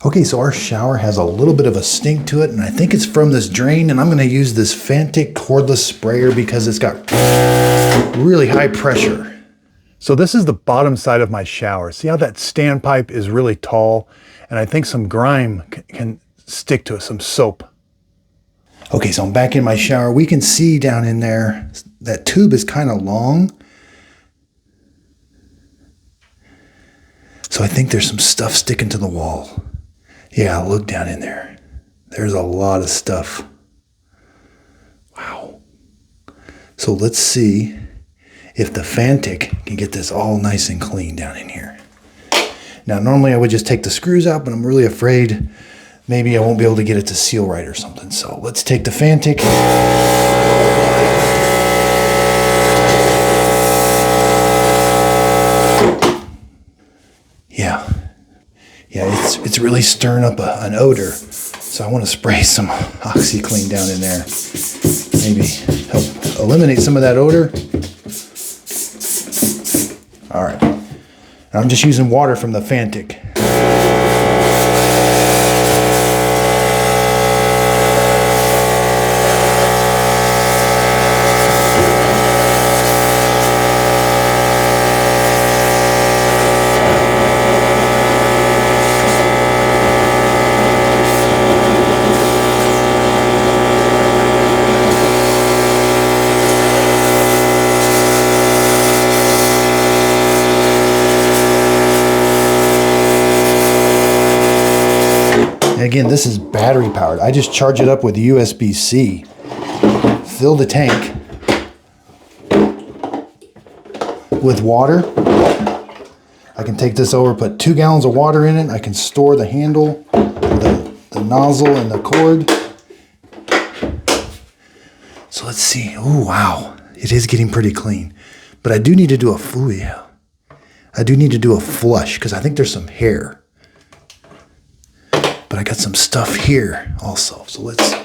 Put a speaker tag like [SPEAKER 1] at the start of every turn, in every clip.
[SPEAKER 1] Okay, so our shower has a little bit of a stink to it, and I think it's from this drain, and I'm gonna use this Fanttik cordless sprayer because it's got really high pressure. So this is the bottom side of my shower. See how that standpipe is really tall? And I think some grime can stick to it, some soap. Okay, so I'm back in my shower. We can see down in there, that tube is kind of long. So I think there's some stuff sticking to the wall. Yeah, look down in there. There's a lot of stuff. Wow. So let's see if the Fanttik can get this all nice and clean down in here. Now, normally I would just take the screws out, but I'm really afraid maybe I won't be able to get it to seal right or something. So let's take the Fanttik. Yeah, it's really stirring up an odor. So I want to spray some OxyClean down in there. Maybe help eliminate some of that odor. All right. I'm just using water from the Fanttik. Again, this is battery powered. I just charge it up with USB-C. Fill the tank with water. I can take this over, put 2 gallons of water in it. I can store the handle, the nozzle, and the cord. So let's see. Oh, wow. It is getting pretty clean. But I do need to do a flush because I think there's some hair. But I got some stuff here also. So let's...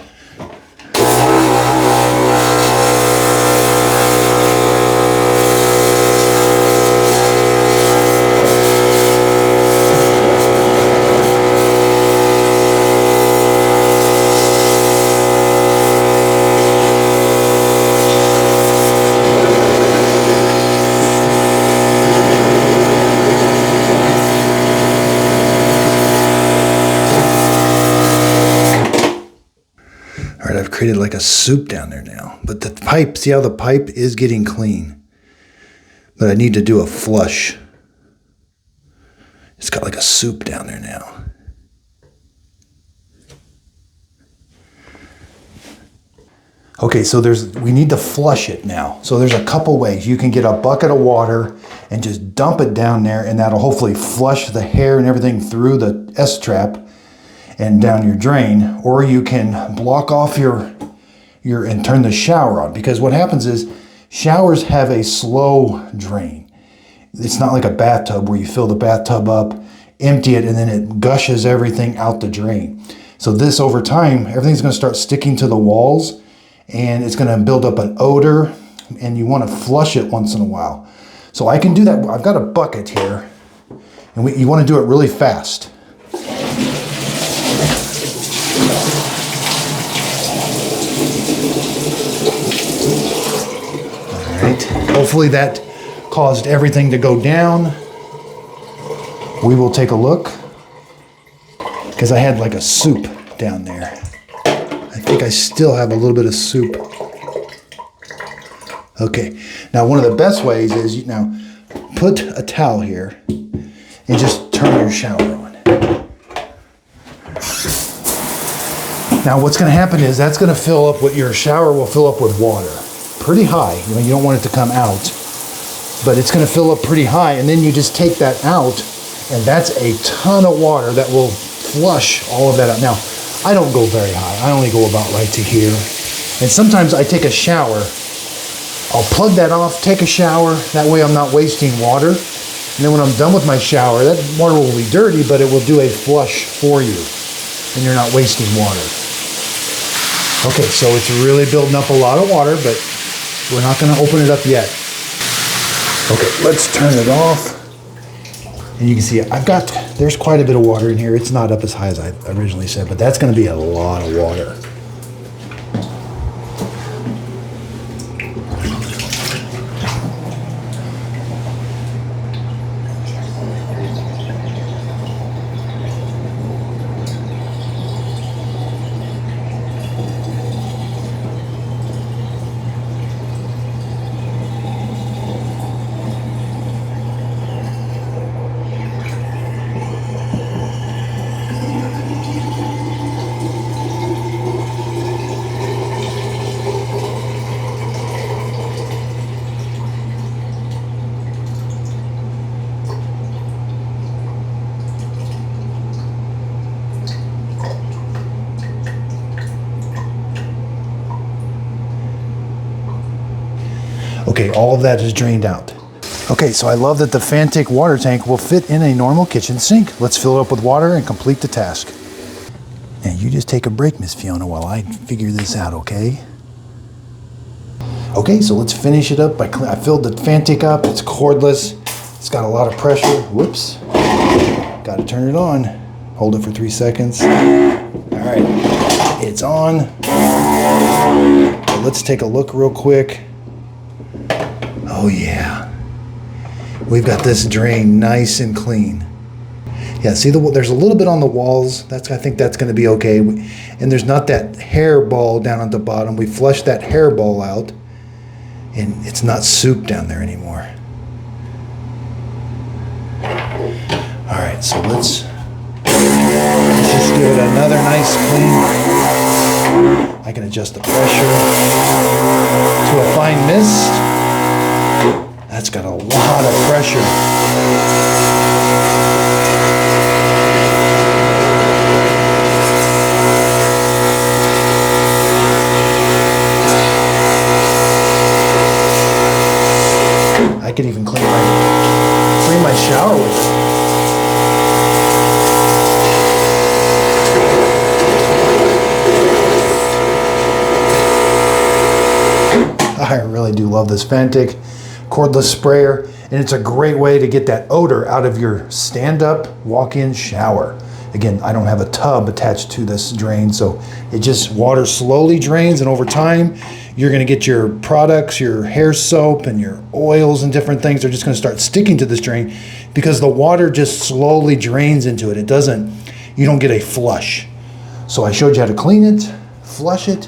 [SPEAKER 1] I've created like a soup down there now. But the pipe, see how the pipe is getting clean? But I need to do a flush. It's got like a soup down there now. Okay, so we need to flush it now. So there's a couple ways. You can get a bucket of water and just dump it down there, and that'll hopefully flush the hair and everything through the S-trap and down your drain. Or you can block off your and turn the shower on, because what happens is showers have a slow drain. It's not like a bathtub where you fill the bathtub up, empty it, and then it gushes everything out the drain. So this, over time, everything's going to start sticking to the walls, and it's going to build up an odor, and you want to flush it once in a while. So I can do that. I've got a bucket here, and you want to do it really fast. Hopefully that caused everything to go down. We will take a look, because I had like a soup down there. I think I still have a little bit of soup. Okay, now one of the best ways is now put a towel here and just turn your shower on. Now what's going to happen is that's going to fill up, your shower will fill up with water. Pretty high. You don't want it to come out, but it's going to fill up pretty high, and then you just take that out, and that's a ton of water that will flush all of that out. Now, I don't go very high. I only go about right to here, and sometimes I take a shower. I'll plug that off, take a shower. That way I'm not wasting water, and then when I'm done with my shower, that water will be dirty, but it will do a flush for you, and you're not wasting water. Okay, so it's really building up a lot of water, but we're not going to open it up yet. Okay, let's turn it off. And you can see there's quite a bit of water in here. It's not up as high as I originally said, but that's going to be a lot of water. Okay, all of that is drained out. Okay, so I love that the Fanttik water tank will fit in a normal kitchen sink. Let's fill it up with water and complete the task. And you just take a break, Miss Fiona, while I figure this out, okay? Okay, so let's finish it up. I filled the Fanttik up. It's cordless. It's got a lot of pressure. Whoops. Got to turn it on. Hold it for 3 seconds. All right, it's on. So let's take a look real quick. Oh yeah, we've got this drain nice and clean. Yeah, see there's a little bit on the walls. I think that's going to be okay. And there's not that hairball down at the bottom. We flushed that hairball out, and it's not soup down there anymore. All right, so let's just give it another nice clean. I can adjust the pressure to a fine mist. That's got a lot of pressure. I could even clean my shower with it. I really do love this Fanttik cordless sprayer, and it's a great way to get that odor out of your stand-up walk-in shower. Again, I don't have a tub attached to this drain, so it just water slowly drains, and over time you're going to get your products, your hair soap and your oils and different things are just going to start sticking to this drain because the water just slowly drains into it. You don't get a flush. So I showed you how to clean it, flush it,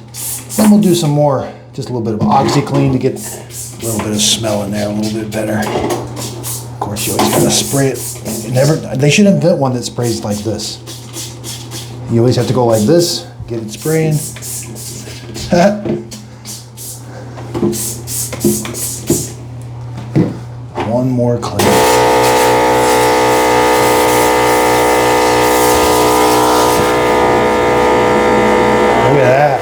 [SPEAKER 1] then we'll do some more, just a little bit of OxyClean to get a little bit of smell in there a little bit better. Of course, you always gotta spray it. They should invent one that sprays like this. You always have to go like this, get it spraying. One more clean. Look at that.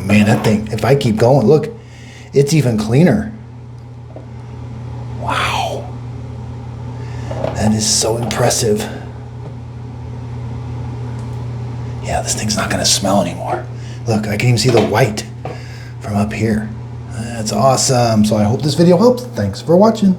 [SPEAKER 1] Man, that thing, if I keep going, look, it's even cleaner. Wow. That is so impressive. Yeah, this thing's not going to smell anymore. Look, I can even see the white from up here. That's awesome. So I hope this video helps. Thanks for watching.